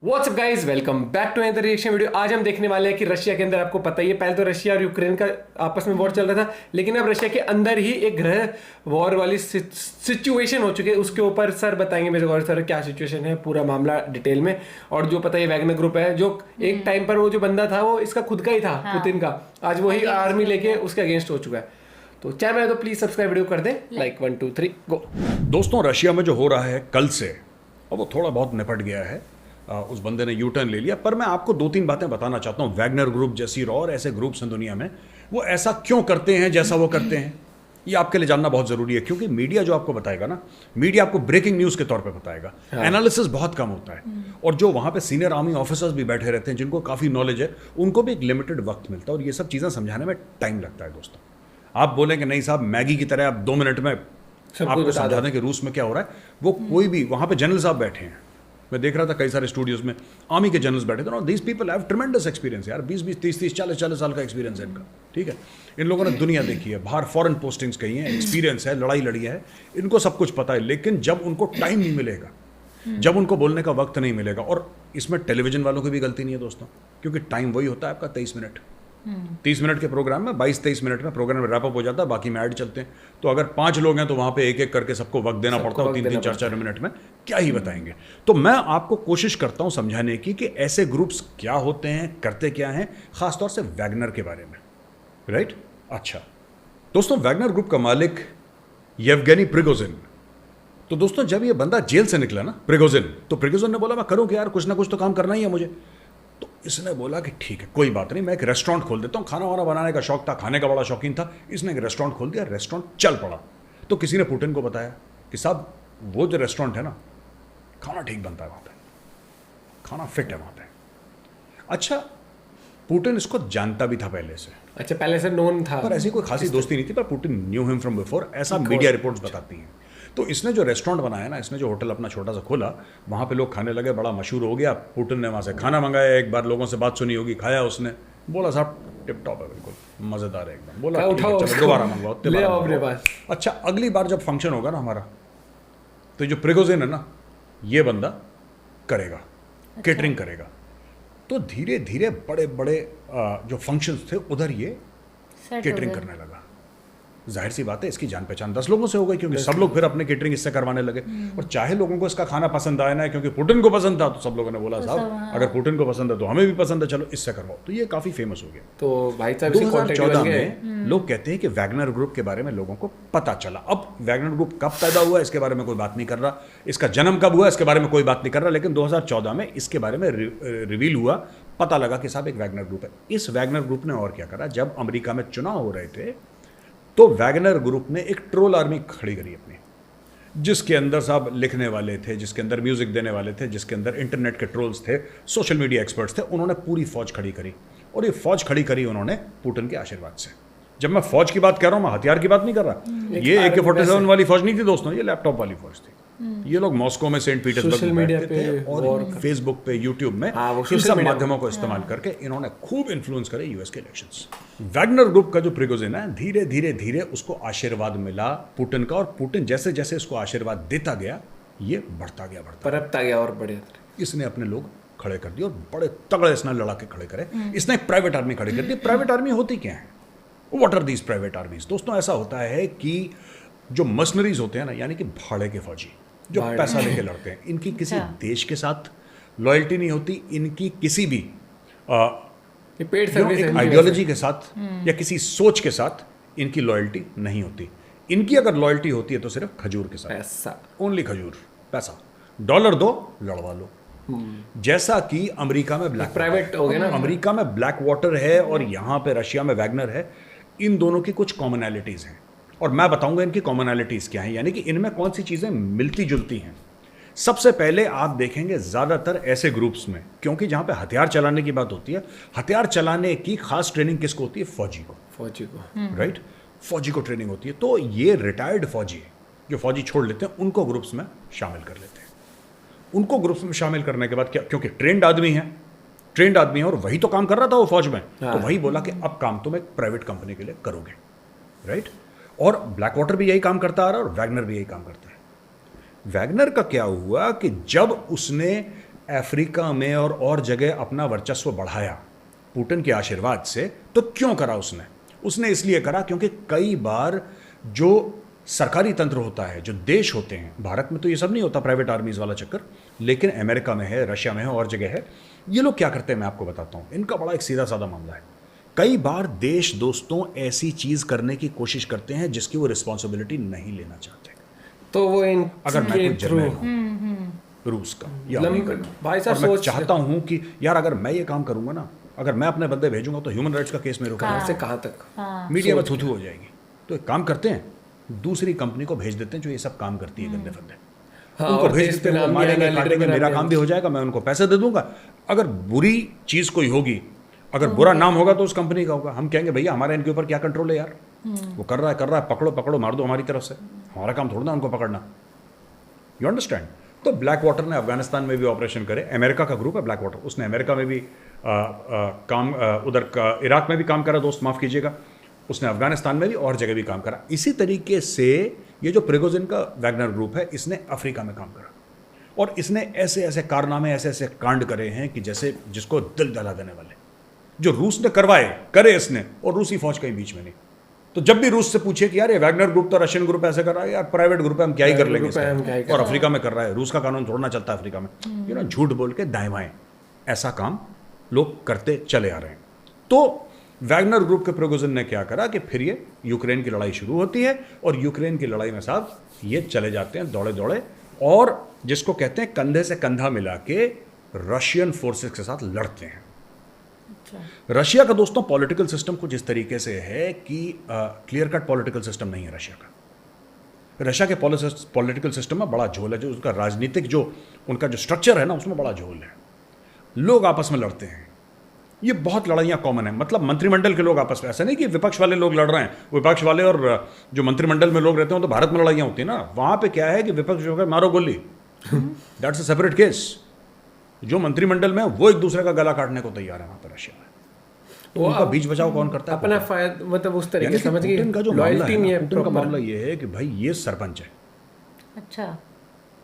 WhatsApp guys, welcome back to another reaction video. आज हम देखने वाले हैं कि रशिया के अंदर, आपको पता ही है, पहले तो रशिया और यूक्रेन का आपस में वॉर चल रहा था, लेकिन अब रशिया के अंदर ही एक ग्रह वॉर वाली सिचुएशन हो चुकी है। उसके ऊपर सर बताएंगे मेरे को, सर क्या सिचुएशन है, पूरा मामला डिटेल में। और जो पता है वैगनर ग्रुप है, जो एक टाइम पर वो जो बंदा था वो इसका खुद का ही था, पुतिन का, आज वही आर्मी लेके उसके अगेंस्ट हो चुका है। तो चैनल में तो प्लीज सब्सक्राइब वीडियो कर दें, लाइक 1 2 3 गो। दोस्तों, रशिया में जो हो रहा है कल से, अब वो थोड़ा बहुत निपट गया है। उस बंदे ने यू टर्न ले लिया, पर मैं आपको 2-3 बातें बताना चाहता हूँ। वैगनर ग्रुप जैसी और ऐसे ग्रुप्स हैं दुनिया में, वो ऐसा क्यों करते हैं जैसा वो करते हैं, ये आपके लिए जानना बहुत जरूरी है। क्योंकि मीडिया जो आपको बताएगा ना, मीडिया आपको ब्रेकिंग न्यूज़ के तौर पे बताएगा, एनालिसिस बहुत कम होता है। और जो वहाँ पे सीनियर आर्मी ऑफिसर्स भी बैठे रहते हैं, जिनको काफ़ी नॉलेज है, उनको भी एक लिमिटेड वक्त मिलता है, और ये सब चीज़ें समझाने में टाइम लगता है। दोस्तों, आप बोलेंगे नहीं साहब, मैगी की तरह आप 2 मिनट में आपको समझा दें कि रूस में क्या हो रहा है। वो कोई भी वहाँ पे जनरल साहब बैठे हैं, मैं देख रहा था कई सारे स्टूडियोज में आर्मी के जनरल्स बैठे थे। दीज पीपल हैव ट्रेमेंडस एक्सपीरियंस यार, 20-20 30-30 40-40 साल का एक्सपीरियंस है इनका। ठीक है, इन लोगों ने दुनिया देखी है, बाहर फॉरेन पोस्टिंग्स कही हैं, एक्सपीरियंस है, लड़ाई लड़ी है, इनको सब कुछ पता है। लेकिन जब उनको टाइम नहीं मिलेगा, जब उनको बोलने का वक्त नहीं मिलेगा, और इसमें टेलीविजन वालों की भी गलती नहीं है दोस्तों, क्योंकि टाइम वही होता है आपका 23 मिनट। 30 मिनट के प्रोग्राम में 22-23 मिनट में प्रोग्राम रैप अप हो जाता है, बाकी में ऐड चलते हैं। तो अगर 5 लोग हैं तो वहां पे एक एक करके सबको वक्त देना पड़ता है, 3-3 4-4 मिनट में क्या ही बताएंगे। तो मैं आपको कोशिश करता हूं समझाने की कि ऐसे ग्रुप्स क्या होते हैं, करते क्या हैं, खासतौर से वैगनर के बारे में। राइट? अच्छा दोस्तों, वैगनर ग्रुप का मालिक येवगेनी प्रिगोजिन। तो दोस्तों, जब ये बंदा जेल से निकला ना, प्रिगोजिन, तो प्रिगोजिन ने बोला मैं करूं कि यार कुछ ना कुछ तो काम करना ही है मुझे। तो इसने बोला कि ठीक है, कोई बात नहीं, मैं एक रेस्टोरेंट खोल देता हूँ। खाना वाना बनाने का शौक था, खाने का बड़ा शौकीन था, इसने एक रेस्टोरेंट खोल दिया, रेस्टोरेंट चल पड़ा। तो किसी ने पुतिन को बताया कि साहब, वो जो रेस्टोरेंट है ना, खाना ठीक बनता है वहाँ पे, खाना फिट है वहाँ पे। अच्छा, पुतिन इसको जानता भी था पहले से। अच्छा, पहले से नोन था, पर ऐसी कोई खासी दोस्ती नहीं थी, पर Putin knew him from before, ऐसा मीडिया रिपोर्ट्स बताती हैं। तो इसने जो रेस्टोरेंट बनाया ना, इसने जो होटल अपना छोटा सा खोला, वहाँ पे लोग खाने लगे, बड़ा मशहूर हो गया। पुतिन ने वहाँ से खाना मंगाया, एक बार लोगों से बात सुनी होगी, खाया उसने, बोला साहब टिप टॉप है, बिल्कुल मज़ेदार है एकदम। बोला चलो दोबारा मंगवाओ। अच्छा, अगली बार जब फंक्शन होगा ना हमारा, तो जो प्रिगोजिन है ना, ये बंदा करेगा, केटरिंग करेगा। तो धीरे धीरे बड़े बड़े जो फंक्शंस थे उधर ये केटरिंग करने लगा। जाहिर सी बात है, इसकी जान पहचान 10 लोगों से हो गई, क्योंकि सब लोग फिर अपने केटरिंग इससे करवाने लगे। और चाहे लोगों को इसका खाना पसंद आया ना, क्योंकि पुतिन को पसंद था, तो सब लोगों ने बोला साहब अगर पुतिन को पसंद है तो हमें भी पसंद है, चलो इससे करवाओ। तो ये काफी फेमस हो गया। तो भाई साहब 2014 में लोग कहते हैं कि वैगनर ग्रुप के बारे में लोगों को पता चला। अब वैगनर ग्रुप कब पैदा हुआ इसके बारे में कोई बात नहीं कर रहा, इसका जन्म कब हुआ इसके बारे में कोई बात नहीं कर रहा, लेकिन 2014 में इसके बारे में रिवील हुआ, पता लगा कि साहब एक वैगनर ग्रुप है। इस वैगनर ग्रुप ने और क्या करा, जब अमेरिका में चुनाव हो रहे थे, तो वैगनर ग्रुप ने एक ट्रोल आर्मी खड़ी करी अपनी, जिसके अंदर साहब लिखने वाले थे, जिसके अंदर म्यूजिक देने वाले थे, जिसके अंदर इंटरनेट के ट्रोल्स थे, सोशल मीडिया एक्सपर्ट्स थे। उन्होंने पूरी फौज खड़ी करी, और ये फौज खड़ी करी उन्होंने पुतिन के आशीर्वाद से। जब मैं फौज की बात कर रहा हूं, मैं हथियार की बात नहीं कर रहा। ये AK-47 वाली फौज नहीं थी दोस्तों, ये लैपटॉप वाली फौज थी। ये लोग मॉस्को में, सेंट पीटर्सबर्ग में बैठते थे, और फेसबुक पे, यूट्यूब में, इन सब माध्यमों को इस्तेमाल करके इन्होंने खूब इन्फ्लुएंस करे यूएस के इलेक्शंस। वैगनर ग्रुप का जो प्रिगोजिन है, धीरे धीरे धीरे उसको आशीर्वाद मिला पुतिन का, और पुतिन जैसे जैसे इसको आशीर्वाद देता गया, ये बढ़ता गया, परपता गया और बढ़िया। इसने अपने लोग खड़े कर दिए, और बड़े तगड़े इसने लड़ा के खड़े करे। इसने एक प्राइवेट आर्मी खड़ी कर दी। प्राइवेट आर्मी होती क्या है, what are these private armies? दोस्तों, ऐसा होता है कि जो मर्सनरीज होते हैं ना, यानी कि भाड़े के फौजी जो पैसा लेके लड़ते हैं, इनकी किसी देश के साथ लॉयल्टी नहीं होती, इनकी किसी भी आइडियोलॉजी के साथ या किसी सोच के साथ इनकी लॉयल्टी नहीं होती। इनकी अगर लॉयल्टी होती है तो सिर्फ खजूर के साथ, पैसा, ओनली खजूर, पैसा, डॉलर दो लड़वा लो। जैसा कि अमेरिका में ब्लैक प्राइवेट हो गया ना, अमेरिका में ब्लैक वाटर है और यहाँ पे रशिया में वैगनर है। इन दोनों की कुछ कॉमनैलिटीज हैं, और मैं बताऊंगा इनकी कॉमनैलिटीज क्या हैं, यानी कि इनमें कौन सी चीजें मिलती जुलती हैं। सबसे पहले आप देखेंगे ज्यादातर ऐसे ग्रुप्स में, क्योंकि जहां पे हथियार चलाने की बात होती है, हथियार चलाने की खास ट्रेनिंग किसको होती है? फौजी को, राइट? फौजी को ट्रेनिंग होती है। तो ये रिटायर्ड फौजी जो फौजी छोड़ लेते हैं, उनको ग्रुप्स में शामिल कर लेते हैं। उनको ग्रुप्स में शामिल करने के बाद क्या, क्योंकि ट्रेंड आदमी है और वही तो काम कर रहा था वो फौज में, तो वही बोला कि अब काम तुम एक प्राइवेट कंपनी के लिए करोगे, राइट? और ब्लैक वाटर भी यही काम करता आ रहा है, और वैगनर भी यही काम करता है। वैगनर का क्या हुआ कि जब उसने अफ्रीका में और जगह अपना वर्चस्व बढ़ाया पुतिन के आशीर्वाद से, तो क्यों करा उसने? उसने इसलिए करा क्योंकि कई बार जो सरकारी तंत्र होता है, जो देश होते हैं, भारत में तो ये सब नहीं होता प्राइवेट आर्मीज वाला चक्कर, लेकिन अमेरिका में है, रशिया में है और जगह है। ये लोग क्या करते हैं मैं आपको बताता हूँ। इनका बड़ा एक सीधा साधा मामला है। कई बार देश दोस्तों ऐसी चीज करने की कोशिश करते हैं जिसकी वो रिस्पॉन्सिबिलिटी नहीं लेना चाहते। तो वो इन अगर मैं कोई थ्रू जर्नल हूं रूस का या अमेरिका का, भाई साहब और मैं सोच चाहता हूं कि यार अगर मैं ये काम करूंगा ना, अगर मैं अपने बंदे भेजूंगा तो ह्यूमन राइट्स का केस मेरे ऊपर कहाँ से कहाँ तक मीडिया में थू हो जाएगी। तो एक काम करते हैं, दूसरी कंपनी को भेज देते हैं जो ये सब काम करती है गंदे फंदे, हाँ, उनको और भेज देश देते पे हैं, वो नाम मारेंगे भी आना, काटेंगे, लीडर मेरा का काम नाम भी हो जाएगा, मैं उनको पैसे दे दूंगा। अगर बुरी चीज कोई होगी, अगर बुरा नाम होगा तो उस कंपनी का होगा। हम कहेंगे भैया हमारे इनके ऊपर क्या कंट्रोल है यार, वो कर रहा है, पकड़ो पकड़ो मार दो हमारी तरफ से, हमारा काम थोड़ा ना उनको पकड़ना। You understand? तो ब्लैक वाटर ने अफगानिस्तान में भी ऑपरेशन करे, अमेरिका का ग्रुप है ब्लैक वाटर, उसने अमेरिका में भी काम, उधर इराक में भी काम करा, दोस्त माफ कीजिएगा, उसने अफगानिस्तान में भी और जगह भी काम करा। इसी तरीके से ये जो प्रिगोजिन का वैगनर ग्रुप है, इसने अफ्रीका में काम करा और इसने ऐसे ऐसे कारनामे, ऐसे ऐसे कांड करे हैं कि जैसे जिसको दिल दहला देने वाले, जो रूस ने करे इसने, और रूसी फौज कहीं बीच में नहीं। तो जब भी रूस से पूछे कि यार ये वैगनर ग्रुप तो रशियन ग्रुप ऐसे कर रहा है, यार प्राइवेट ग्रुप है, हम क्या ही कर लेंगे इसका? और अफ्रीका में कर रहा है, रूस का कानून थोड़ा ना चलता है अफ्रीका में। यू नो, झूठ बोल के दाएं बाएं ऐसा काम लोग करते चले आ रहे हैं। तो वैगनर ग्रुप के प्रिगोजिन ने क्या करा कि फिर ये यूक्रेन की लड़ाई शुरू होती है और यूक्रेन की लड़ाई में साहब ये चले जाते हैं दौड़े दौड़े, और जिसको कहते हैं कंधे से कंधा मिला के रशियन फोर्सेस के साथ लड़ते हैं। रशिया का दोस्तों पॉलिटिकल सिस्टम कुछ इस तरीके से है कि क्लियर कट पॉलिटिकल सिस्टम नहीं है रशिया का। रशिया के पॉलिटिकल सिस्टम में बड़ा झोल है, जो उसका राजनीतिक जो उनका जो स्ट्रक्चर है ना, उसमें बड़ा झोल है। लोग आपस में लड़ते हैं, ये बहुत लड़ाइयाँ कॉमन है। मतलब मंत्रिमंडल के लोग आपस में, ऐसा नहीं कि विपक्ष वाले लोग लड़ रहे हैं, विपक्ष वाले और जो मंत्रिमंडल में लोग रहते हैं तो भारत में लड़ाइयाँ होती है ना, वहाँ पे क्या है कि विपक्ष जो है मारो गोली, दैट्स अ सेपरेट केस। जो मंत्रिमंडल में वो एक दूसरे का गला काटने को तैयार है वहाँ पर रशिया में। तो उनका बीच बचाव कौन करता है? अपना फायदा, मतलब उस तरीके से समझ गए। पुतिन का जो मामला है ना, पुतिन का मामला ये है कि भाई ये सरपंच है। अच्छा।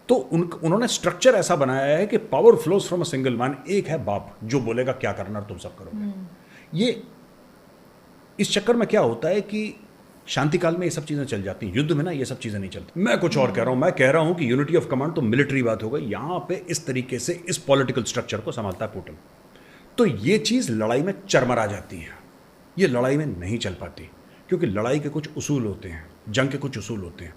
तो उन्होंने स्ट्रक्चर ऐसा बनाया है कि power flows from a single man. एक है बाप जो बोलेगा क्या करना और तुम सब करोगे। ये इस चक्कर में क्या होता है कि शांति काल में ये सब चीजें चल जाती हैं, युद्ध में ना ये सब चीजें नहीं चलती। मैं कुछ और कह रहा हूं, मैं कह रहा हूं कि यूनिटी ऑफ कमांड तो मिलिट्री बात हो गई, यहां पे इस तरीके से इस पॉलिटिकल स्ट्रक्चर को संभालता है पुतिन। तो ये चीज लड़ाई में चरमरा जाती है, ये लड़ाई में नहीं चल पाती, क्योंकि लड़ाई के कुछ उसूल होते हैं, जंग के कुछ उसूल होते हैं,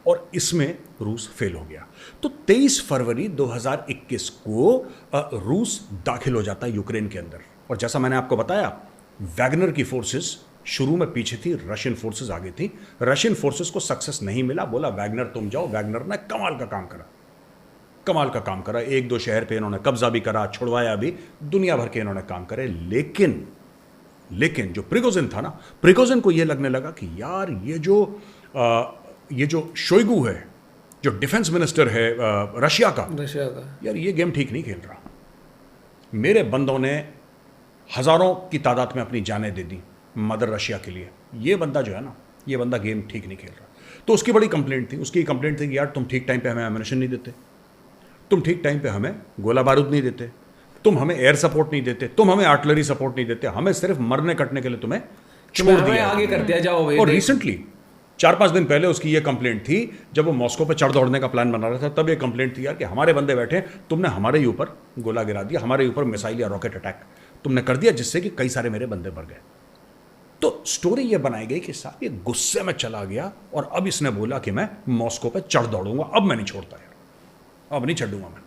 और इसमें रूस फेल हो गया। तो 23 फरवरी 2021 को रूस दाखिल हो जाता है यूक्रेन के अंदर। और जैसा मैंने आपको बताया, वैगनर की फोर्सेस शुरू में पीछे थी, रशियन फोर्सेस आगे थी। रशियन फोर्सेस को सक्सेस नहीं मिला, बोला वैगनर तुम जाओ। वैगनर ने कमाल का काम करा, कमाल का काम करा। एक दो शहर पे इन्होंने कब्जा भी करा, छुड़वाया भी, दुनिया भर के इन्होंने काम करे। लेकिन जो प्रिगोजिन था ना, प्रिगोजिन को ये लगने लगा कि यार ये जो शोइगु है, जो डिफेंस मिनिस्टर है रशिया का, यार ये गेम ठीक नहीं खेल रहा। मेरे बंदों ने हजारों की तादाद में अपनी जानें दे दी मदर रशिया के लिए। ये बंदा जो है ना, ये बंदा गेम ठीक नहीं खेल रहा। तो उसकी बड़ी कंप्लेंट थी, उसकी कंप्लेंट थी कि यार तुम ठीक टाइम पे हमें एमिनेशन नहीं देते, तुम ठीक टाइम पे हमें गोला बारूद नहीं देते, तुम हमें एयर सपोर्ट नहीं देते, तुम हमें आर्टिलरी सपोर्ट नहीं देते, हमें सिर्फ मरने कटने के लिए तुम्हें छोड़ दिया, आगे कर दिया जाओ भाई। और रिसेंटली 4-5 दिन पहले उसकी ये कंप्लेंट थी, जब वो मॉस्को पे चढ़ दौड़ने का प्लान बना रहा था, तब ये कंप्लेंट थी यार कि हमारे बंदे बैठे, तुमने हमारे ही ऊपर गोला गिरा दिया, हमारे ऊपर मिसाइल या रॉकेट अटैक तुमने कर दिया, जिससे कि कई सारे मेरे बंदे मर गए। तो स्टोरी ये बनाई गई कि साहब ये गुस्से में चला गया और अब इसने बोला कि मैं मॉस्को पे चढ़ दौड़ूंगा, अब मैं नहीं छोड़ता यार, अब नहीं चढ़ूंगा मैं,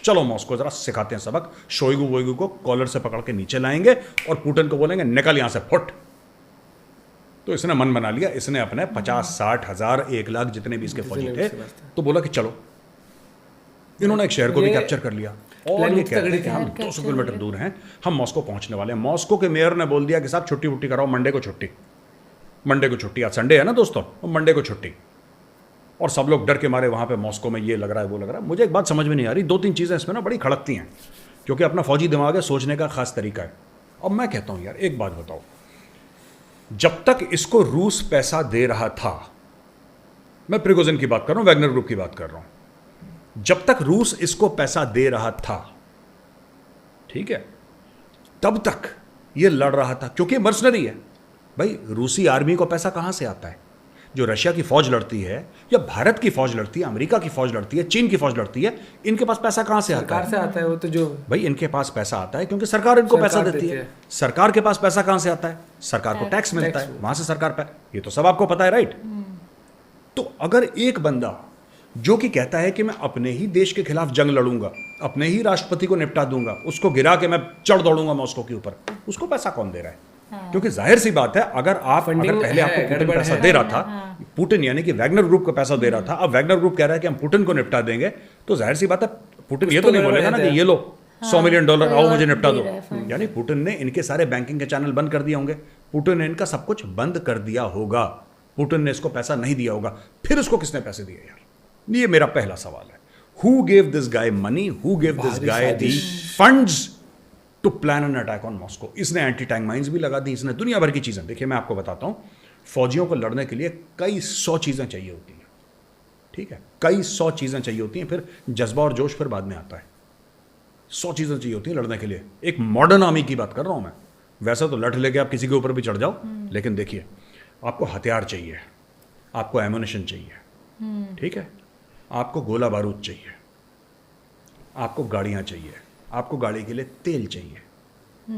चलो मॉस्को जरा सिखाते हैं सबक। शोइगु वोइगु को कॉलर से पकड़ के नीचे लाएंगे और पुतिन को बोलेंगे निकल यहां से, फुट। तो इसने मन बना लिया, इसने अपने 50-60 हज़ार 1 लाख जितने भी इसके फौजी थे, तो बोला कि चलो। इन्होंने एक शहर को भी कैप्चर कर लिया और ये कहते हैं कि हम 200 किलोमीटर दूर हैं, हम मॉस्को पहुंचने वाले हैं। मॉस्को के मेयर ने बोल दिया कि साहब छुट्टी वुट्टी कराओ, मंडे को छुट्टी, आज संडे है ना दोस्तों, मंडे को छुट्टी। और सब लोग डर के मारे वहाँ पे मॉस्को में ये लग रहा है वो लग रहा है। मुझे एक बात समझ में नहीं आ रही, 2-3 चीज़ें इसमें ना बड़ी खड़कती हैं, क्योंकि अपना फौजी दिमाग है, सोचने का खास तरीका है। अब मैं कहता हूँ यार एक बात बताओ, जब तक इसको रूस पैसा दे रहा था, मैं प्रिगोजिन की बात कर रहा हूँ, वैगनर ग्रुप की बात कर रहा हूँ, जब तक रूस इसको पैसा दे रहा था, ठीक है, तब तक ये लड़ रहा था, क्योंकि मर्सनरी है भाई। रूसी आर्मी को पैसा कहां से आता है? जो रशिया की फौज लड़ती है, या भारत की फौज लड़ती है, अमेरिका की फौज लड़ती है, चीन की फौज लड़ती है, इनके पास पैसा कहां से आता सरकार है? से आता है वो तो, जो भाई इनके पास पैसा आता है क्योंकि सरकार इनको पैसा सरकार देती देती है। है। सरकार के पास पैसा कहां से आता है? सरकार को टैक्स मिलता है, वहां से सरकार पे, ये तो सब आपको पता है, राइट? तो अगर एक बंदा जो कि कहता है कि मैं अपने ही देश के खिलाफ जंग लड़ूंगा, अपने ही राष्ट्रपति को निपटा दूंगा, उसको गिरा के मैं चढ़ दौड़ूंगा मॉस्को के ऊपर, उसको पैसा कौन दे रहा है? क्योंकि जाहिर सी बात है, अगर Funding पहले है, आपको पुतिन गड़बड़ पैसा है। दे रहा था, पुतिन यानी कि वैगनर ग्रुप को पैसा दे रहा था, अब वैगनर ग्रुप कह रहा है कि हम पुतिन को निपटा देंगे, तो जाहिर सी बात है पुतिन ये तो नहीं गड़बड़ बोलेगा ना है। कि ये लो $100 मिलियन कोई आओ और मुझे निपटा दे दो। रहा है फंड। यानी पुतिन ने इनके सारे बैंकिंग के चैनल बंद कर दिए होंगे, पुतिन ने इनका सब कुछ बंद कर दिया होगा, पुतिन ने इसको पैसा नहीं दिया होगा। फिर उसको किसने पैसे दिए यार? ये मेरा पहला सवाल है। Who gave this guy money, who gave this guy the funds to plan an attack on Moscow? इसने एंटी टैंक माइंस भी लगा दी, इसने दुनिया भर की चीजें। देखिए मैं आपको बताता हूं, फौजियों को लड़ने के लिए कई 100 चीजें चाहिए होती हैं, ठीक है, कई 100 चीजें चाहिए होती हैं, फिर जज्बा और जोश फिर बाद में आता है। 100 चीजें चाहिए होती हैं लड़ने के लिए। एक मॉडर्न आर्मी की बात कर रहा हूं मैं। वैसे तो लठ लेके आप किसी के ऊपर भी चढ़ जाओ, लेकिन देखिए आपको हथियार चाहिए, आपको एम्युनिशन चाहिए, ठीक है, आपको गोला बारूद चाहिए, आपको गाड़ियां चाहिए, आपको गाड़ी के लिए तेल चाहिए,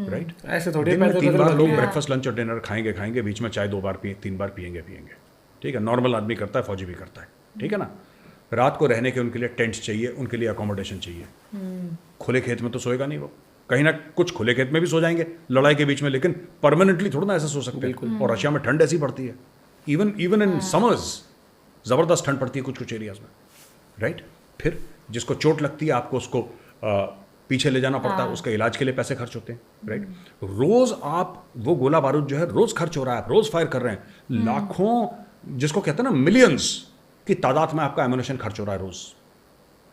राइट? ऐसे थोड़ी दिन में पैदल 3 पैदल बार बदल लोग गया। ब्रेकफास्ट लंच और डिनर खाएंगे, बीच में चाय 2 बार 3 बार पिएंगे, ठीक है, नॉर्मल आदमी करता है, फौजी भी करता है, ठीक है ना? रात को रहने के उनके लिए टेंट चाहिए, उनके लिए अकोमोडेशन चाहिए। खुले खेत में तो सोएगा नहीं वो, कहीं ना कुछ खुले खेत में भी सो जाएंगे लड़ाई के बीच में, लेकिन परमानेंटली थोड़ा ना ऐसा सो सकते हैं। और रशिया में ठंड ऐसी पड़ती है, इवन इन समर्स जबरदस्त ठंड पड़ती है कुछ कुछ एरियाज में, राइट? फिर जिसको चोट लगती है आपको उसको पीछे ले जाना पड़ता है, उसके इलाज के लिए पैसे खर्च होते हैं, राइट? रोज आप वो गोला बारूद जो है रोज खर्च हो रहा है, आप रोज फायर कर रहे हैं, लाखों, जिसको कहते हैं ना मिलियंस की तादाद में आपका एम्युनिशन खर्च हो रहा है रोज।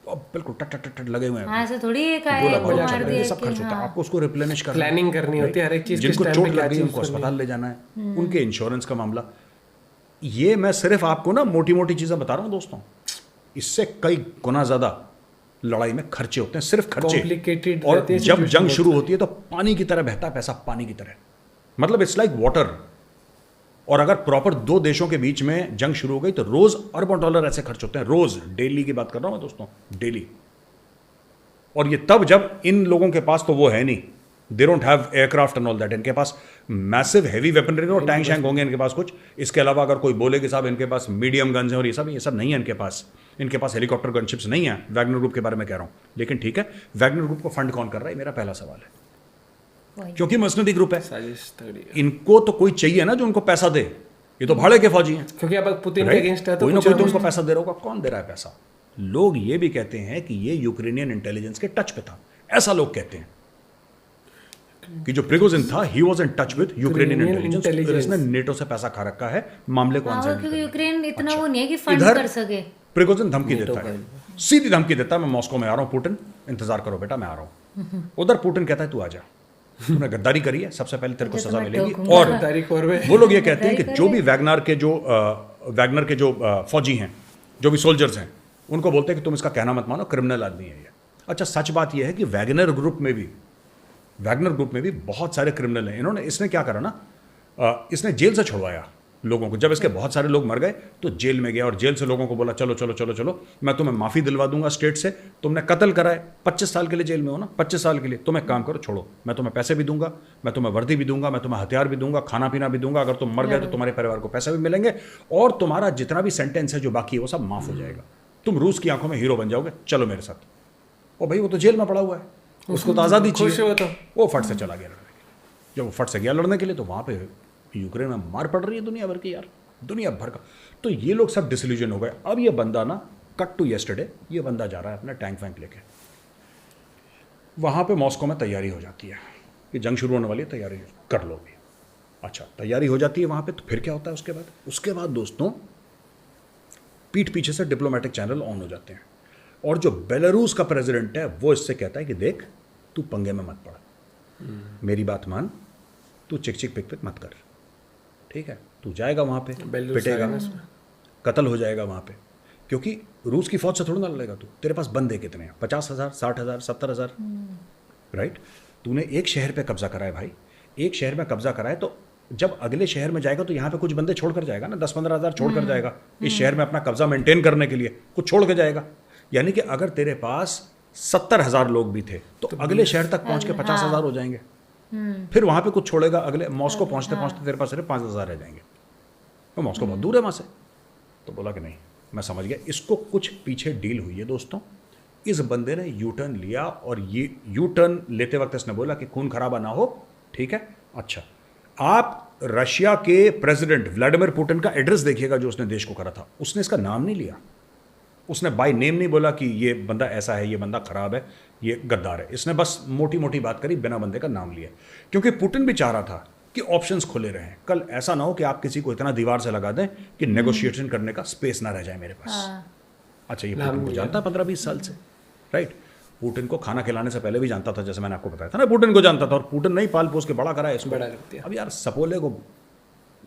अब बिल्कुल टट टट टट लगे हुए हैं, हाँ, ऐसे थोड़ी एक आया गोला एक को बारूद मार चल रहा है, दिया ये सब कि खर्च होता है, हाँ। आपको उसको रिप्लेनिश करना, प्लानिंग करनी होती है हर एक चीज, जिनको किस टाइम चोट पे क्या लग गई चीज उनको करनी है। अस्पताल ले जाना है, उनके इंश्योरेंस का मामला। ये मैं सिर्फ आपको ना मोटी मोटी चीजें बता रहा हूं दोस्तों, इससे कई गुना ज्यादा लड़ाई में खर्चे होते हैं, सिर्फ खर्चे। Complicated और रहती है जब situation जंग बहुत शुरू होती है तो पानी की तरह बहता है पैसा, पानी की तरह, मतलब इट्स लाइक वाटर। और अगर प्रॉपर 2 देशों के बीच में जंग शुरू हो गई तो रोज अरबों डॉलर ऐसे खर्च होते हैं, रोज, डेली की बात कर रहा हूं मैं दोस्तों, डेली। और ये तब जब इन लोगों के पास तो वो है नहीं, they don't have aircraft and all that, इनके पास मैसिव हैवी वेपनरी और टैंक शैंक होंगे इनके पास कुछ, इसके अलावा अगर कोई बोले कि साहब इनके पास मीडियम गन्स हैं और ये सब नहीं है इनके पास, इनके पास हेलीकॉप्टर गनशिप्स नहीं है। वैगनर ग्रुप के बारे में कह रहा हूं, लेकिन ठीक है, वैगनर ग्रुप को फंड कौन कर रहा है, मेरा पहला सवाल है, वही। क्योंकि मर्सनरी ग्रुप है, साजिश तगड़ी है। इनको तो कोई चाहिए ना जो उनको पैसा दे, ये तो भाड़े के फौजी हैं, क्योंकि अब पुतिन के राइट? अगेंस्ट है तो कोई ना कुछ कोई ना तो कुछ- उनको पैसा दे रहा होगा, कौन दे रहा है पैसा? लोग ये भी कहते हैं कि ये यूक्रेनियन इंटेलिजेंस के टच पे था, ऐसा लोग कहते हैं कि जो प्रिगोजिन था he was in touch with Ukrainian intelligence, फिर इसने नेटो से पैसा खा रखा है मामले को हाँ, आंसर क्योंकि यूक्रेन इतना वो नहीं है कि फंड इधर कर सके। प्रिगोजिन धमकी देता है, सीधी धमकी देता है, मैं मॉस्को में आ रहा हूं पुतिन, इंतजार करो बेटा मैं आ रहा हूं। उधर पुतिन कहता है तू आ जा, तूने गद्दारी करी है, सबसे पहले तेरे को मुझे तो सजा मैं मिलेगी। ठोकूंगा। और तारीख और में वो लोग ये कहते हैं कि गद्दारी जो कर भी वैगनर के जो फौजी हैं, जो भी सोल्जर्स हैं, उनको बोलते हैं कि तुम इसका कहना मत मानो, क्रिमिनल आदमी है ये। अच्छा, सच बात यह है कि वैगनर ग्रुप में भी बहुत सारे क्रिमिनल हैं। इसने क्या करा ना, इसने जेल से छुड़वाया लोगों को। जब इसके बहुत सारे लोग मर गए तो जेल में गया और जेल से लोगों को बोला चलो चलो चलो चलो, मैं तुम्हें माफ़ी दिलवा दूंगा स्टेट से, तुमने कत्ल करा है, 25 साल के लिए जेल में हो ना, 25 साल के लिए, तुम एक काम करो, छोड़ो, मैं तुम्हें पैसे भी दूंगा, मैं तुम्हें वर्दी भी दूंगा, मैं तुम्हें हथियार भी दूंगा, खाना पीना भी दूंगा, अगर तुम मर गए तो तुम्हारे परिवार को पैसे भी मिलेंगे, और तुम्हारा जितना भी सेंटेंस है जो बाकी है वो सब माफ़ हो जाएगा, तुम रूस की आंखों में हीरो बन जाओगे, चलो मेरे साथ। और भाई वो तो जेल में पड़ा हुआ है, उसको तो आज़ादी खुश चाहिए, हो तो वो फट से चला गया लड़ने के लिए। जब वो फट से गया लड़ने के लिए तो वहाँ पे यूक्रेन में मार पड़ रही है दुनिया भर की यार, दुनिया भर का। तो ये लोग सब डिसल्यूजन हो गए। अब ये बंदा ना, कट टू यस्टरडे, ये बंदा जा रहा है अपना टैंक वैंक लेके, वहाँ पे मॉस्को में तैयारी हो जाती है कि जंग शुरू होने वाली है, तैयारी कर लो भी। अच्छा, तैयारी हो जाती है वहाँ पे, तो फिर क्या होता है उसके बाद दोस्तों, पीठ पीछे से डिप्लोमेटिक चैनल ऑन हो जाते हैं, और जो बेलारूस का प्रेसिडेंट है वो इससे कहता है कि देख तू पंगे में मत पड़, मेरी बात मान, तू चिक चिक पिक पिक मत कर, ठीक है? तू जाएगा वहाँ पे, बेलारूस पिटेगा, आएगा ना इसमें। कत्ल हो जाएगा वहाँ पे, क्योंकि रूस की फौज से थोड़ा ना लड़ेगा तू, तेरे पास बंदे कितने हैं, 50,000, 60,000, 70,000, राइट। तूने एक शहर पे कब्जा करा है भाई, एक शहर में कब्जा करा है, तो जब अगले शहर में जाएगा तो यहाँ पे कुछ बंदे छोड़ कर जाएगा ना, 10-15,000 छोड़ कर जाएगा इस शहर में अपना कब्जा मेंटेन करने के लिए, कुछ छोड़ के जाएगा। यानी कि अगर तेरे पास 70,000 लोग भी थे तो अगले शहर तक पहुंच के 50,000 हो जाएंगे, फिर वहां पे कुछ छोड़ेगा, अगले मॉस्को पहुंचते पहुंचते तेरे पास सिर्फ 5,000 रह जाएंगे, तो मॉस्को बहुत दूर है वहां से। तो बोला कि नहीं, मैं समझ गया, इसको कुछ पीछे डील हुई है दोस्तों। इस बंदे ने यू टर्न लिया और ये यू टर्न लेते वक्त इसने बोला कि खून खराबा ना हो, ठीक है। अच्छा, आप रशिया के प्रेसिडेंट व्लादिमीर पुतिन का एड्रेस देखिएगा जो उसने देश को करा था, उसने इसका नाम नहीं लिया, उसने बाय नेम नहीं बोला कि ये बंदा ऐसा है, ये बंदा खराब है, ये गद्दार है। इसने बस मोटी मोटी बात करी, बिना बंदे का नाम लिया, क्योंकि पुतिन भी चाह रहा था कि ऑप्शंस खुले रहें। कल ऐसा ना हो कि आप किसी को इतना दीवार से लगा दें कि नेगोशिएशन करने का स्पेस ना रह जाए मेरे पास। अच्छा, ये पुतिन को जानता है 15-20 साल से, राइट। पुतिन को खाना खिलाने से पहले भी जानता था, जैसे मैंने आपको बताया था ना, पुतिन को जानता था, और पुतिन नहीं पाल पोस के बड़ा करा है इसको। अब यार सपोले को,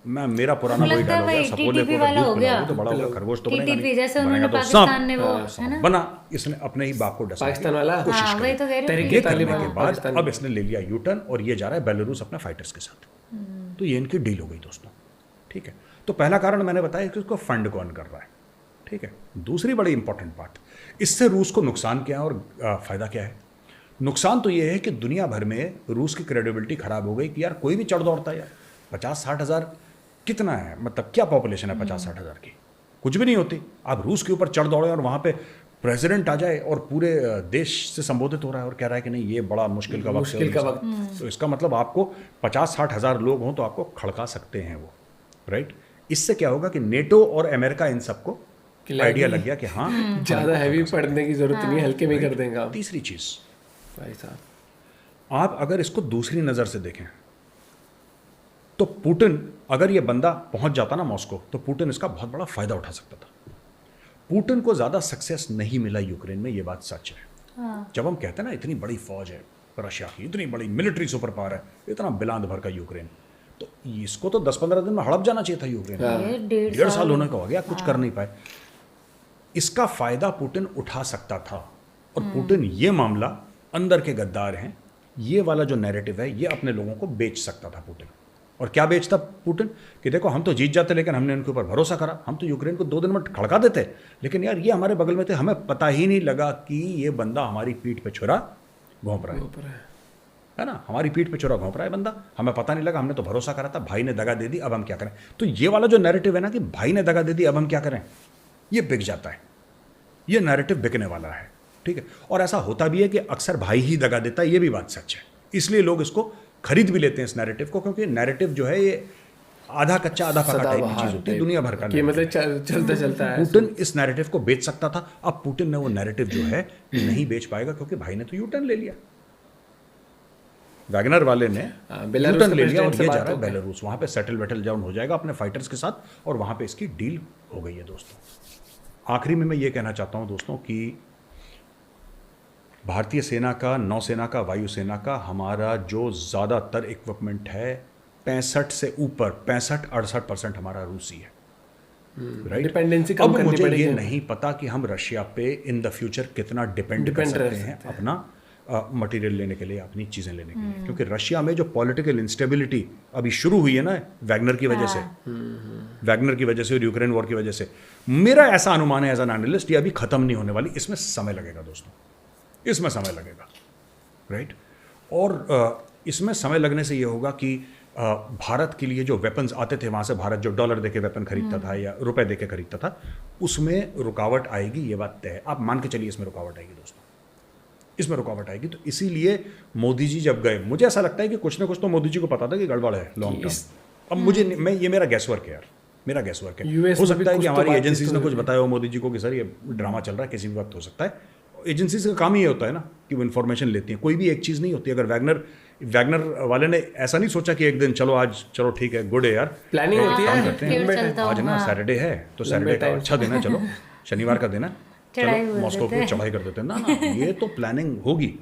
मैं मेरा पुराना वही डायलॉग है, सपोले को वाला हो गया तो बड़ा होगा, खरगोश तो बनेगा टीटीपी नहीं, जैसे बनेगा उन्होंने तो पाकिस्तान ने वो सांप। है ना बना, इसने अपने ही बाप को डसा पाकिस्तान वाला हाँ वही तो कह रही ये करने के बाद अब इसने ले लिया यू टर्न और ये जा रहा है बेलारूस अपने फाइटर्स के साथ। तो ये इनकी डील हो गई दोस्तों, ठीक है। तो पहला कारण मैंने बताया कि उसको फंड कौन कर रहा है, ठीक है। दूसरी बड़ी इंपॉर्टेंट बात, इससे रूस को नुकसान क्या है और फायदा क्या है। नुकसान तो ये है कि दुनिया भर में रूस की क्रेडिबिलिटी खराब हो गई कि यार कोई भी चढ़ दौड़ता है यार, 50-60 हज़ार कितना है, मतलब क्या पॉपुलेशन है 50-60 हज़ार की, कुछ भी नहीं होती। आप रूस के ऊपर चढ़ दौड़े और वहाँ पे प्रेसिडेंट आ जाए और पूरे देश से संबोधित हो रहा है और कह रहा है कि नहीं ये बड़ा मुश्किल का वक्त, तो इसका मतलब आपको 50-60 हज़ार लोग हों तो आपको खड़का सकते हैं वो, राइट। इससे क्या होगा कि नेटो और अमेरिका इन सबको आइडिया लग गया कि हाँ ज़्यादा हैवी पढ़ने की जरूरत नहीं है, हल्के में कर देंगे आप। तीसरी चीज़ भाई साहब, आप अगर इसको दूसरी नज़र से देखें तो पुतिन, अगर ये बंदा पहुंच जाता ना मॉस्को, तो पुतिन इसका बहुत बड़ा फायदा उठा सकता था। पुतिन को ज़्यादा सक्सेस नहीं मिला यूक्रेन में, ये बात सच है। जब हम कहते हैं ना इतनी बड़ी फौज है रशिया की, इतनी बड़ी मिलिट्री सुपर पावर है, इतना बिलांद भर का यूक्रेन, तो इसको तो 10-15 दिन में हड़प जाना चाहिए था यूक्रेन। 1.5 साल होने का हो गया, कुछ कर नहीं पाए। इसका फायदा पुतिन उठा सकता था, और पुतिन ये मामला, अंदर के गद्दार हैं, ये वाला जो नैरेटिव है ये अपने लोगों को बेच सकता था पुतिन। और क्या बेचता पुतिन कि देखो हम तो जीत जाते लेकिन हमने उनके ऊपर भरोसा करा, हम तो यूक्रेन को 2 दिन में खड़का देते, लेकिन यार ये हमारे बगल में थे, हमें पता ही नहीं लगा कि ये बंदा हमारी पीठ पे छुरा घोंप रहा है ना, हमारी पीठ पे छुरा घोंप रहा है बंदा, हमें पता नहीं लगा, हमने तो भरोसा करा था, भाई ने दगा दे दी, अब हम क्या करें। तो ये वाला जो नैरेटिव है ना कि भाई ने दगा दे दी अब हम क्या करें, ये बिक जाता है, ये नैरेटिव बिकने वाला है, ठीक है। और ऐसा होता भी है कि अक्सर भाई ही दगा देता है, ये भी बात सच है, इसलिए लोग इसको खरीद भी लेते हैं इस नैरेटिव को, क्योंकि नैरेटिव जो है ये आधा कच्चा आधा पका टाइप की चीज होती है, दुनिया भर का कि मतलब चलता चलता है। पुतिन इस नैरेटिव को बेच सकता था, अब पुतिन ने वो नैरेटिव जो है नहीं बेच पाएगा, क्योंकि भाई ने तो यू टर्न ले लिया, वैगनर वाले ने यू टर्न ले लिया और ये जा रहा है बेलारूस, वहां पे सेटल डाउन हो जाएगा अपने फाइटर्स के साथ, और वहां पे इसकी डील हो गई है दोस्तों। आखिरी में मैं ये कहना चाहता हूं दोस्तों कि भारतीय सेना का, नौसेना का, वायुसेना का हमारा जो ज़्यादातर इक्विपमेंट है 65 से ऊपर 65-68% हमारा रूसी है, राइट। डिपेंडेंसी कम अब करनी मुझे पड़ेगी। ये नहीं पता कि हम रशिया पे इन द फ्यूचर कितना डिपेंड कर सकते हैं अपना मटेरियल लेने के लिए, अपनी चीज़ें लेने के लिए, क्योंकि रशिया में जो पॉलिटिकल इंस्टेबिलिटी अभी शुरू हुई है ना वैगनर की वजह से, वैगनर की वजह से और यूक्रेन वॉर की वजह से, मेरा ऐसा अनुमान है एज एन एनालिस्ट, ये अभी खत्म नहीं होने वाली, इसमें समय लगेगा दोस्तों, इसमें समय लगेगा, राइट। और इसमें समय लगने से ये होगा कि भारत के लिए जो वेपन्स आते थे वहाँ से, भारत जो डॉलर देके वेपन खरीदता था या रुपए देके खरीदता था, उसमें रुकावट आएगी, ये बात तय है। आप मान के चलिए इसमें रुकावट आएगी दोस्तों, इसमें रुकावट आएगी। तो इसीलिए मोदी जी जब गए, मुझे ऐसा लगता है कि कुछ ना कुछ तो मोदी जी को पता था कि गड़बड़ है लॉन्ग टर्म। अब मुझे, मैं, ये मेरा गैसवर्क है यार, मेरा गैसवर्क है। हो सकता है कि हमारी एजेंसीज ने कुछ बताया हो मोदी जी को कि सर ये ड्रामा चल रहा है, किसी भी वक्त हो सकता है। एजेंसीज का काम ही होता है ना कि वो इन्फॉर्मेशन लेती हैं, कोई भी एक चीज़ नहीं होती। अगर वैगनर वाले ने ऐसा नहीं सोचा कि एक दिन चलो आज चलो ठीक है, गुड है यार, प्लानिंग होती है, करते हैं, आज ना सैटरडे है तो सैटरडे का अच्छा दिन है, चलो शनिवार का दिन है, चलो मॉस्को को चढ़ाई कर देते हैं ना, ये तो प्लानिंग होगी।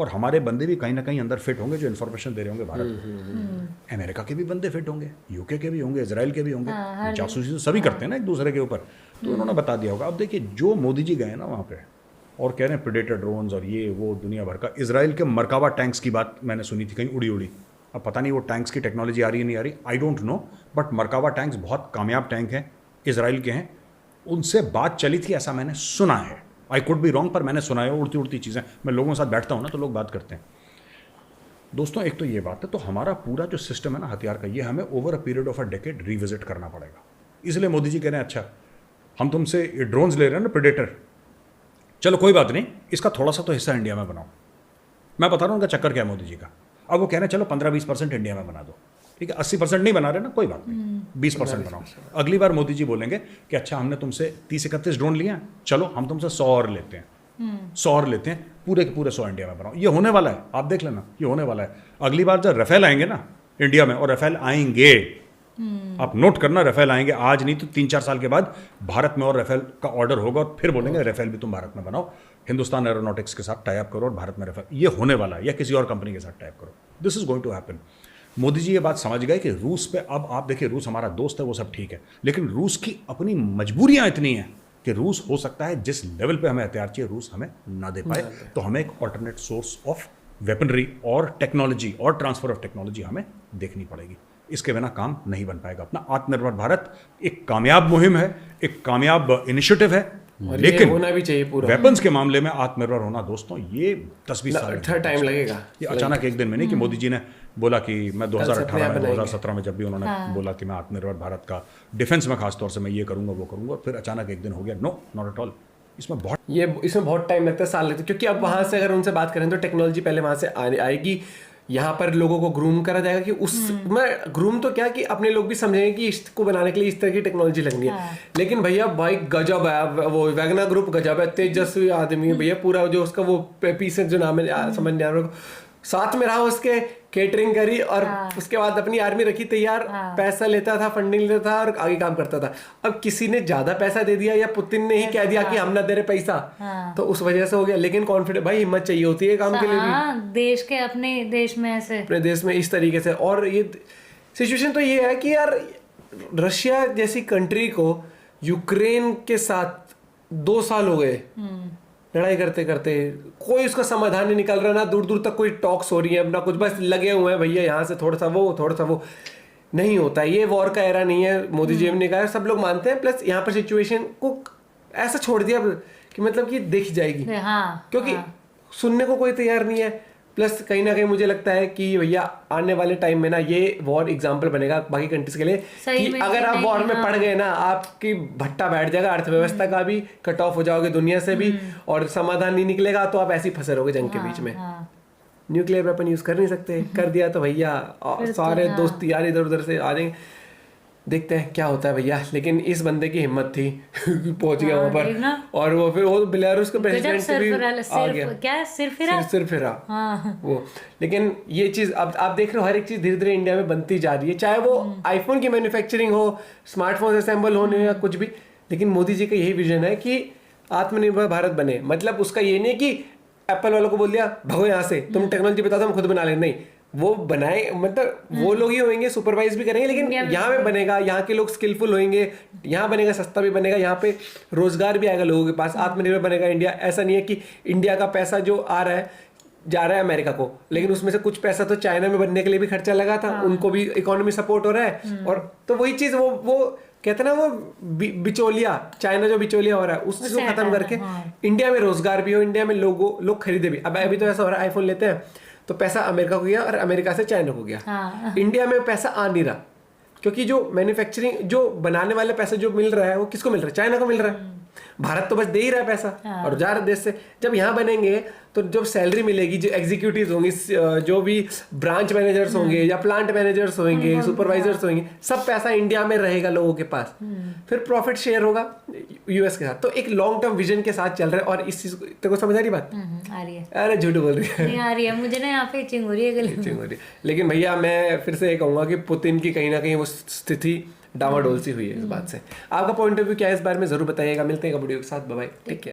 और हमारे बंदे भी कहीं ना कहीं अंदर फिट होंगे जो इन्फॉर्मेशन दे रहे होंगे भारत को। अमेरिका के भी बंदे फिट होंगे, यूके के भी होंगे, इजराइल के भी होंगे, जासूसी तो सभी करते हैं ना एक दूसरे के ऊपर, तो उन्होंने बता दिया होगा। अब देखिए जो मोदी जी गए ना वहाँ पे और कह रहे हैं प्रेडेटर ड्रोन्स और ये वो दुनिया भर का, इजराइल के मरकावा टैंक्स की बात मैंने सुनी थी कहीं उड़ी। अब पता नहीं वो टैंक्स की टेक्नोलॉजी आ रही है नहीं आ रही, I don't know, but Merkava tanks बहुत कामयाब टैंक हैं, इजराइल के हैं, उनसे बात चली थी ऐसा मैंने सुना है। आई कुड बी रॉन्ग, पर मैंने सुना है। उड़ती उड़ती चीज़ें, मैं लोगों के साथ बैठता हूँ ना तो लोग बात करते हैं। दोस्तों एक तो ये बात है, तो हमारा पूरा जो सिस्टम है ना हथियार का, ये हमें over a period of a decade revisit करना पड़ेगा। इसलिए मोदी जी कह रहे हैं अच्छा हम तुमसे ड्रोन्स ले रहे हैं ना प्रेडेटर, चलो कोई बात नहीं, इसका थोड़ा सा तो हिस्सा इंडिया में बनाओ। मैं बता रहा हूँ उनका चक्कर क्या है मोदी जी का। अब वो कह रहे हैं चलो 15-20% इंडिया में बना दो, ठीक है, 80% नहीं बना रहे ना, कोई बात नहीं, 20% बनाओ। अगली बार मोदी जी बोलेंगे कि अच्छा हमने तुमसे 30-31 ड्रोन लिए हैं, चलो हम तुमसे 100 और लेते हैं, 100 और लेते हैं, पूरे के पूरे 100 इंडिया में बनाओ। ये होने वाला है, आप देख लेना, ये होने वाला है। अगली बार जब राफेल आएंगे ना इंडिया में, और राफेल आएंगे, आप नोट करना, राफेल आएंगे, आज नहीं तो 3-4 साल के बाद भारत में और राफेल का ऑर्डर होगा, और फिर बोलेंगे राफेल भी तुम भारत में बनाओ, हिंदुस्तान एरोनॉटिक्स के साथ टाई अप करो और भारत में राफेल, ये होने वाला है, या किसी और कंपनी के साथ टाई अप करो। This is going to happen. Modi ji ये बात समझ गए कि रूस पे, अब आप देखिए रूस हमारा दोस्त है, वो सब ठीक है, लेकिन रूस की अपनी मजबूरियां इतनी हैं कि रूस हो सकता है जिस लेवल पे हमें हथियार चाहिए रूस हमें ना दे पाए, तो हमें एक ऑल्टरनेट सोर्स ऑफ वेपनरी और टेक्नोलॉजी और ट्रांसफर ऑफ टेक्नोलॉजी हमें देखनी पड़ेगी। इसके बिना काम नहीं बन पाएगा। अपना आत्मनिर्भर भारत एक कामयाब मुहिम है, एक कामयाब इनिशिएटिव है, लेकिन होना भी चाहिए पूरा। वेपन्स के मामले में आत्मनिर्भर होना दोस्तों ये 10-20 साल टाइम लगेगा। ये अचानक एक दिन में नहीं कि मोदी जी ने बोला कि मैं 2018 में 2017 में जब भी उन्होंने बोला कि मैं आत्मनिर्भर भारत का डिफेंस में खासतौर से मैं ये करूंगा वो करूंगा, और फिर अचानक एक दिन हो गया। No, not at all. इसमें बहुत टाइम लगता है, साल लगता है, क्योंकि अब वहां से अगर उनसे बात करें तो टेक्नोलॉजी पहले वहां से आएगी, यहाँ पर लोगों को ग्रूम करा जाएगा कि मैं ग्रूम तो क्या कि अपने लोग भी समझेंगे कि इसको बनाने के लिए इस तरह की टेक्नोलॉजी लगनी है। लेकिन भैया भाई गजब है वो वैगनर ग्रुप, गजब है, तेजस्वी आदमी है भैया, पूरा जो उसका वो पीस जो नाम है समझ नहीं आ रहा, साथ में रहा उसके, केटरिंग करी और उसके बाद अपनी आर्मी रखी तैयार, पैसा लेता था, फंडिंग लेता था और आगे काम करता था। अब किसी ने ज्यादा पैसा दे दिया या पुतिन ने ही कह दिया कि हम ना दे रहे पैसा, तो उस वजह से हो गया। लेकिन कॉन्फिडेंस भाई, हिम्मत चाहिए होती है काम के लिए भी, देश के अपने देश में ऐसे, अपने देश में इस तरीके से। और ये सिचुएशन तो ये है कि यार रशिया जैसी कंट्री को यूक्रेन के साथ 2 साल हो गए लड़ाई करते करते, कोई उसका समाधान नहीं निकल रहा, ना दूर दूर तक कोई टॉक्स हो रही है, ना कुछ, बस लगे हुए हैं भैया यहाँ से थोड़ा सा वो नहीं होता है। ये वॉर का एरा नहीं है, मोदी जी ने कहा, सब लोग मानते हैं। प्लस यहाँ पर सिचुएशन को ऐसा छोड़ दिया कि मतलब कि दिख जाएगी, क्योंकि सुनने को कोई तैयार नहीं है। प्लस कहीं ना कहीं मुझे लगता है कि भैया आने वाले टाइम में ना ये वॉर एग्जाम्पल बनेगा बाकी कंट्रीज के लिए कि अगर आप वॉर में पड़ गए ना, आपकी भट्टा बैठ जाएगा, अर्थव्यवस्था का भी कट ऑफ हो जाओगे दुनिया से भी, और समाधान नहीं निकलेगा, तो आप ऐसे ही फंसे रहोगे जंग के बीच में। न्यूक्लियर वेपन यूज कर नहीं सकते, कर दिया तो भैया सारे दोस्त यार इधर उधर से आ जाएंगे। देखते हैं क्या होता है भैया। लेकिन इस बंदे की हिम्मत थी पहुंच गया वहां पर, और वो फिर वो बेलारूस का प्रेसिडेंट भी आ गया, क्या सिर फिरा वो। लेकिन ये चीज अब आप देख रहे हो, हर एक चीज धीरे धीरे इंडिया में बनती जा रही है, चाहे वो आईफोन की मैन्युफैक्चरिंग हो, स्मार्टफोन असेंबल होने या कुछ भी। लेकिन मोदी जी का यही विजन है कि आत्मनिर्भर भारत बने। मतलब उसका ये नहीं कि एप्पल वालों को बोल दिया भगो यहाँ से, तुम टेक्नोलॉजी बता दो हम खुद बना लेंगे, नहीं, वो बनाए, मतलब वो लोग ही होंगे, सुपरवाइज भी करेंगे, लेकिन यहाँ पे बनेगा, यहाँ के लोग स्किलफुल होंगे, यहाँ बनेगा, सस्ता भी बनेगा, यहाँ पे रोजगार भी आएगा लोगों के पास, आत्मनिर्भर बनेगा इंडिया। ऐसा नहीं है कि इंडिया का पैसा जो आ रहा है जा रहा है अमेरिका को, लेकिन उसमें से कुछ पैसा तो चाइना में बनने के लिए भी खर्चा लगा था, उनको भी इकोनॉमी सपोर्ट हो रहा है। और तो वही चीज वो कहते हैं ना, वो बिचौलिया, चाइना जो बिचौलिया हो रहा है उस चीज को खत्म करके इंडिया में रोजगार भी हो, इंडिया में लोग खरीदे भी। अब अभी तो ऐसा हो रहा है, आईफोन लेते हैं तो पैसा अमेरिका को गया और अमेरिका से चाइना को गया, इंडिया में पैसा आ नहीं रहा, क्योंकि जो मैन्युफैक्चरिंग, जो बनाने वाले पैसे जो मिल रहा है वो किसको मिल रहा है, चाइना को मिल रहा है। भारत तो बस दे ही रहा है पैसा, और जा रहा देश से। जब यहाँ बनेंगे तो जब सैलरी मिलेगी, जो एग्जीक्यूटिव होंगे, जो भी ब्रांच मैनेजर्स होंगे या प्लांट मैनेजर्स होंगे, सुपरवाइजर्स होंगे, सब पैसा इंडिया में रहेगा लोगों के पास, फिर प्रॉफिट शेयर होगा यूएस के साथ। तो एक लॉन्ग टर्म विजन के साथ चल रहा है। और इस चीज को समझ आ रही बात? आ रही है। अरे झूठ बोल रही है, नहीं आ रही है, मुझे ना यहाँ पे चिंग हो रही है गले में। चिंग हो रही है। लेकिन भैया मैं फिर से ये कहूंगा कि पुतिन की कहीं ना कहीं वो स्थिति डामाडोल सी हुई है इस बात से। आपका पॉइंट ऑफ व्यू क्या है इस बारे में, जरूर बताइएगा। मिलते हैं वीडियो के साथ, बाय बाय, टेक केयर।